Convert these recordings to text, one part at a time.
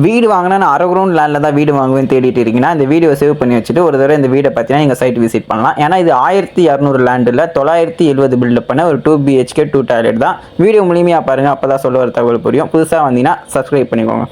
வீடு வாங்கினா நான் அரை கிரவுண்ட் லேண்டில் தான் வீடு வாங்குவேன்னு தேடிட்டு இருக்கீங்கன்னா இந்த வீடியோ சேவ் பண்ணி வச்சுட்டு ஒரு தடவை இந்த வீடை பார்த்தீங்கன்னா நீங்கள் சைட் விசிட் பண்ணலாம். ஏன்னா இது 1200 லேண்டில் 970 பில்டப் பண்ண ஒரு 2 BHK 2 டாய்லெட் தான். வீடியோ முழுமையாக பாருங்கள், அப்போ தான் சொல்ல வர தகவல் புரியும். புதுசாக வந்தீங்கன்னா சப்ஸ்கிரைப் பண்ணிக்கோங்க.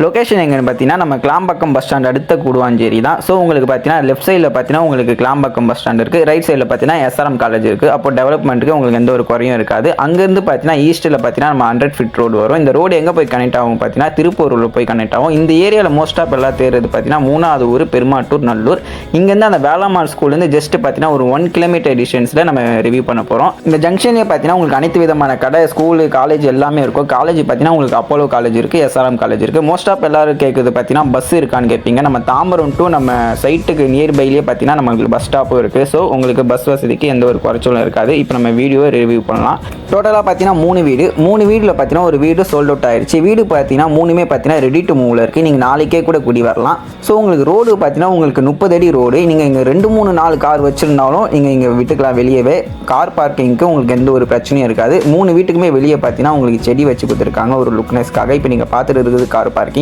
லொக்கேஷன் எங்கன்னு பார்த்தீங்கன்னா நம்ம கிளாம்பாக்கம் பஸ் ஸ்டாண்ட் அடுத்த கூடுவாஞ்சேரி தான். ஸோ உங்களுக்கு பார்த்தீங்கன்னா லெஃப்ட் சைடில் பார்த்தீங்கன்னா உங்களுக்கு கிளாம்பாக்கம் பஸ் ஸ்டாண்ட் இருக்குது, ரைட் சைடில் பார்த்தீங்கன்னா SRM காலேஜ் இருக்குது. அப்போ டெவலப்மெண்ட்டுக்கு உங்களுக்கு எந்த ஒரு குறையும் இருக்காது. அங்கேருந்து பார்த்தீங்கன்னா ஈஸ்ட்டில் பார்த்தீங்கன்னா நம்ம 100 feet ரோடு வரும். இந்த ரோடு எங்கே போய் கனெக்ட் ஆகும் பார்த்தீங்கன்னா திருப்பூரில் போய் கனெக்ட் ஆகும். இந்த ஏரியாவில் மோஸ்ட் ஆஃப் எல்லாம் தேர்றது பார்த்தீங்கன்னா 3வது ஊர் பெருமாட்டூர் நல்லூர். இங்கேருந்து அந்த வேளாமால் ஸ்கூல்லேருந்து ஜஸ்ட் பார்த்தீங்கன்னா ஒரு 1 kilometer டிஸ்டன்ஸில் நம்ம ரிவ்யூ பண்ண போகிறோம். இந்த ஜங்ஷன்லேயே பார்த்தீங்கன்னா உங்களுக்கு அனைத்து விதமான கடை, ஸ்கூலு, காலேஜ் எல்லாமே இருக்கும். காலேஜ் பார்த்தீங்கன்னா உங்களுக்கு அப்போலோ காலேஜ் இருக்குது, SRM காலேஜ் இருக்குது. மோஸ்ட் ஆஃப் எல்லாரும் கேட்குது பார்த்தீங்கன்னா பஸ் இருக்கான்னு கேட்பீங்க. நம்ம தாம்பரம் டு நம்ம சைட்டுக்கு நியர்பைலேயே பார்த்தீங்கன்னா நம்மளுக்கு பஸ் ஸ்டாப்பும் இருக்குது. ஸோ உங்களுக்கு பஸ் வசதிக்கு எந்த ஒரு குறைச்சலும் இருக்காது. இப்போ நம்ம வீடியோவை ரிவ்யூ பண்ணலாம். டோட்டலாக பார்த்தீங்கன்னா 3 வீடில் பார்த்தீங்கன்னா ஒரு வீடு சோல்ட் அவுட் ஆயிடுச்சு. வீடு பார்த்தீங்கன்னா 3மே பார்த்தீங்கன்னா ரெடி டு மூவில் இருக்குது. நீங்கள் நாளைக்கே கூட குடி வரலாம். ஸோ உங்களுக்கு ரோடு பார்த்தீங்கன்னா உங்களுக்கு 30 அடி ரோடு. நீங்கள் இங்கே 2, 3, 4 கார் வச்சுருந்தாலும் நீங்கள் இங்கே விட்டுக்கலாம். வெளியவே கார் பார்க்கிங்க்கு உங்களுக்கு எந்த ஒரு பிரச்சனையும் இருக்காது. 3 வீட்டுக்குமே வெளியே பார்த்தீங்கன்னா உங்களுக்கு செடி வச்சு கொடுத்துருக்காங்க ஒரு லுக்னஸ்க்காக. இப்போ நீங்கள் பார்த்துட்டு இருக்குது கார் பார்க்கிங்.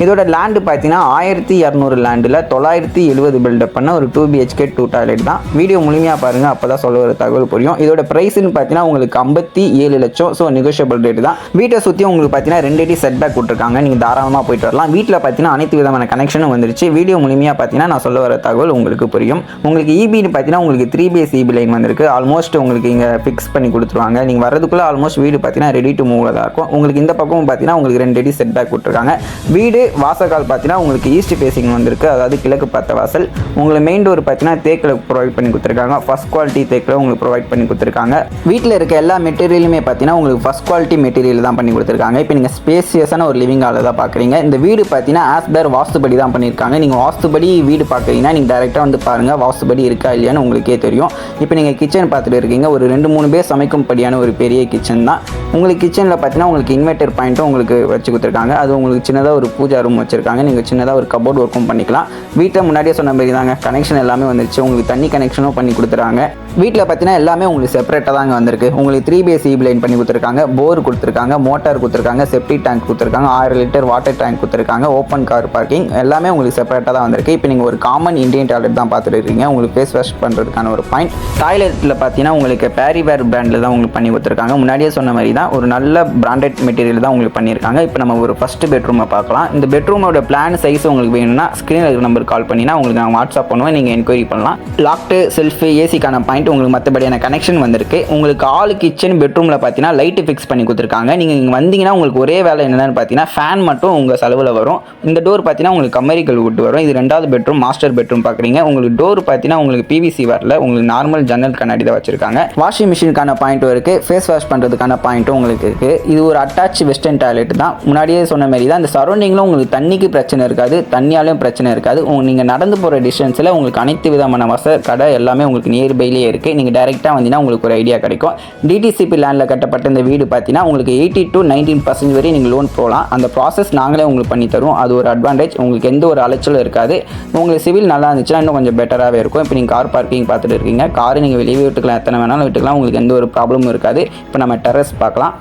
இதோட லேண்டு பார்த்தீங்கன்னா 1200 லேண்டில் 970 பில்டப் பண்ண ஒரு 2 BHK 2 டாய்லெட் தான். வீடியோ முழுமையாக பாருங்கள், அப்போ தான் சொல்ல ஒரு தகவல் புரியும். இதோட ப்ரைஸ்ன்னு பார்த்தீங்கன்னா உங்களுக்கு 57 லட்சம். ஸோ நெகோஷியபிள் ரேட் தான். வீட்டை சுற்றி உங்களுக்கு பார்த்தீங்கன்னா 2 அடி செட் பேக் கொடுத்துருக்காங்க. நீங்கள் தாராளமாக போயிட்டு வரலாம். வீட்டில் பார்த்தீங்கன்னா அனைத்து விதமான கனெக்ஷனும் வந்துருச்சு. வீடியோ முழுமையாக பார்த்தீங்கன்னா நான் சொல்ல வர தகவல் உங்களுக்கு புரியும். உங்களுக்கு EBன்னு பார்த்தீங்கன்னா உங்களுக்கு 3 base EB லைன் வந்திருக்கு. ஆல்மோஸ்ட் உங்களுக்கு இங்கே ஃபிக்ஸ் பண்ணி கொடுத்துருவாங்க. நீங்கள் வரதுக்குள்ளே ஆல்மோஸ்ட் வீடு பார்த்தீங்கன்னா ரெடி டு மூவில் தான் இருக்கும். உங்களுக்கு இந்த பக்கமும் பார்த்தீங்கன்னா உங்களுக்கு 2 அடி செட் பேக் கொடுத்துருக்காங்க. வீடு வாசக்கால் பார்த்தீங்கன்னா உங்களுக்கு ஈஸ்ட் ஃபேசிங் வந்திருக்கு, அதாவது கிழக்கு பார்த்த வாசல். உங்களுக்கு மெயின் டோர் பார்த்தீங்கன்னா தேக்கில் ப்ரொவைட் பண்ணி கொடுத்துருக்காங்க. ஃபர்ஸ்ட் குவாலிட்டி தேக்கில் உங்களுக்கு ப்ரொவைட் பண்ணி கொடுத்துருக்காங்க. வீட்டில் இருக்க எல்லா மெட்டீரியலுமே பார்த்தீங்கன்னா உங்களுக்கு ஃபர்ஸ்ட் குவாலிட்டி மெட்டீரியல் தான் பண்ணி கொடுத்துருக்காங்க. இப்போ நீங்கள் ஸ்பேசியஸான ஒரு லிவிங் ஹாலை தான் பார்க்குறீங்க. இந்த வீடு பார்த்தீங்கன்னா ஆஸ் பர் வாஸ்துபடி தான் பண்ணியிருக்காங்க. நீங்கள் வாஸ்துபடி வீடு பார்க்குறீங்கன்னா நீங்கள் டேரெக்டாக வந்து பாருங்கள் வாஸ்துபடி இருக்கா இல்லையான்னு உங்களுக்கே தெரியும். இப்போ நீங்கள் கிச்சன் பார்த்துட்டு இருக்கீங்க. ஒரு 2-3 பேர் சமைக்கும்படியான ஒரு பெரிய கிச்சன் தான். உங்களுக்கு கிச்சனில் பார்த்தீங்கன்னா உங்களுக்கு இன்வெர்டர் பாயிண்ட்டும் உங்களுக்கு வச்சு கொடுத்துருக்காங்க. அது உங்களுக்கு சின்னதாக ஒரு பூஜா ரூம் வச்சுருக்காங்க. நீங்கள் சின்னதாக ஒரு கபோர்ட் ஒர்க்கும் பண்ணிக்கலாம். வீட்டில் முன்னாடியே சொன்ன மாதிரி தாங்க கனெக்ஷன் எல்லாமே வந்துருச்சு. உங்களுக்கு தண்ணி கனெக்ஷனும் பண்ணி கொடுத்துறாங்க. வீட்டில் பார்த்தீங்கன்னா எல்லாமே உங்களுக்கு செப்பரேட்டாக தாங்க வந்திருக்கு. உங்களுக்கு 3 base EB லைன் பண்ணி கொடுத்துருக்காங்க, போர் கொடுத்துருக்காங்க, மோட்டார் கொடுத்துருக்காங்க, செப்டி டேங்க் கொடுத்துருக்காங்க, 1000 லிட்டர் வாட்டர் டேங்க் கொடுத்துருக்காங்க, ஓப்பன் கார் பார்க்கிங் எல்லாமே உங்களுக்கு செப்பரேட்டாக தான் வந்திருக்கு. இப்போ நீங்கள் ஒரு காமன் இந்தியன் டாய்லெட் தான் பார்த்துட்டு இருக்கீங்க. உங்களுக்கு ஃபேஸ் வாஷ் பண்ணுறதுக்கான ஒரு பாயிண்ட். டாய்லெட்டில் பார்த்தீங்கன்னா உங்களுக்கு பேரிவேர் பிராண்டில் தான் உங்களுக்கு பண்ணி கொடுத்துருக்காங்க. முன்னாடியே சொன்ன மாதிரி தான் ஒரு நல்ல பிராண்டட் மெட்டீரியல் தான் உங்களுக்கு பண்ணியிருக்காங்க. இப்போ நம்ம ஒரு ஃபர்ஸ்ட் பெட்ரூமை பார்க்கலாம். இந்த பெட்ரூமோட பிளான் சைஸ் உங்களுக்கு வேணும்னா ஸ்க்ரீனில் இருக்கிற நம்பருக்கு கால் பண்ணினா உங்களுக்கு நான் வாட்ஸ்அப் பண்ணுவேன். நீங்கள் என்கொயரி பண்ணலாம். லாக்டு, செல்ஃபு, ஏசிக்கான பாயிண்ட் உங்களுக்கு மற்றபடியான கனெக்ஷன் வந்திருக்கு. உங்களுக்கு ஆல் கிச்சன் பெட்ரூமில் பார்த்தீங்கன்னா லைட்டு ஃபிக்ஸ் பண்ணி கொடுத்துருக்காங்க. நீங்கள் இங்கே வந்தீங்கன்னா உங்களுக்கு ஒரே வேலை என்னென்னு பார்த்தீங்கன்னா ஃபேன் மட்டும் உங்கள் செலவில் வரும். இந்த டோர் பார்த்தீங்கன்னா உங்களுக்கு அமெரிக்கல் வுட் வரும். இது 2வது பெட்ரூம், மாஸ்டர் பெட்ரூம் பார்க்குறீங்க. உங்களுக்கு டோர் பார்த்தீங்கன்னா உங்களுக்கு PVC வரல, உங்களுக்கு நார்மல் ஜன்னல் கண்ணாடி தான் வச்சிருக்காங்க. வாஷிங் மிஷினுக்கான பாயிண்ட்டும் இருக்குது, ஃபேஸ் வாஷ் பண்ணுறதுக்கான பாயிண்ட்டும் உங்களுக்கு இருக்குது. இது ஒரு அட்டாச் வெஸ்டர்ன் டாய்லெட் தான். முன்னாடியே சொன்ன மாதிரி தான் இந்த சரௌண்டிங்கில் உங்களுக்கு தண்ணிக்கு பிரச்சனை இருக்காது, தண்ணியாலும் பிரச்சனை இருக்காது. நீங்கள் நடந்து போகிற டிஸ்டன்ஸில் உங்களுக்கு அனைத்து விதமான கடை எல்லாமே உங்களுக்கு நியர்பைலேயே இருக்குது. நீங்கள் டேரெக்டாக வந்தீங்கன்னா உங்களுக்கு ஒரு ஐடியா கிடைக்கும். DTCP லேண்டில் கட்டப்பட்ட இந்த வீடு பார்த்தீங்கன்னா உங்களுக்கு 80 to 19% வரை நீங்கள் லோன் போகலாம். அந்த ப்ராசஸ் நாங்களே உங்களுக்கு பண்ணி தருவோம். அது ஒரு அட்வான்டேஜ். உங்களுக்கு எந்த ஒரு அலைச்சலும் இருக்காது. உங்களுக்கு சிவில் நல்லா இருந்துச்சுன்னா இன்னும் கொஞ்சம் பெட்டராகவே இருக்கும். இப்போ நீங்கள் கார் பார்க்கிங் பார்த்துட்டு இருக்கீங்க. கார் நீங்கள் வெளியே விட்டுக்கலாம், எத்தனை வேணாலும் விட்டுக்கலாம். உங்களுக்கு எந்த ஒரு ப்ராப்ளமும் இருக்காது. இப்போ நம்ம டெரஸ் பார்க்கலாம்.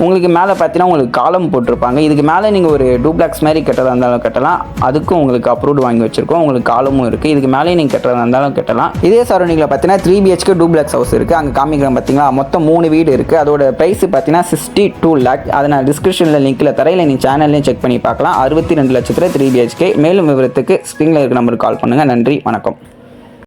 உங்களுக்கு மேலே பார்த்தீங்கன்னா உங்களுக்கு காலம் போட்டிருப்பாங்க. இதுக்கு மேலே நீங்கள் ஒரு டூப்ளெக்ஸ் மாதிரி கட்டுறதா இருந்தாலும் கட்டலாம். அதுக்கும் உங்களுக்கு அப்ரூவ்டு வாங்கி வச்சுருக்கோம். உங்களுக்கு காலமும் இருக்குது. இதுக்கு மேலே நீங்கள் கட்டுறதா இருந்தாலும் கட்டலாம். இதே சரௌண்டிங்கில் பார்த்தீங்கன்னா 3 BHK டூப்ளெக்ஸ் ஹவுஸ் இருக்குது. அங்கே காமிக்கிறோம் பார்த்தீங்களா, மொத்தம் 3 வீடு இருக்குது. அதோட ப்ரைஸ் பார்த்தீங்கன்னா 62 lakh. அதை நான் டிஸ்கிரிப்ஷனில் லிங்க்கில் தரையில் நீங்கள் சேனல்லையும் செக் பண்ணி பார்க்கலாம். 62 லட்சத்தில் 3 BHK. மேலும் விவரத்துக்கு ஸ்க்ரீனில் இருக்கிற நம்பருக்கு கால் பண்ணுங்கள். நன்றி, வணக்கம்.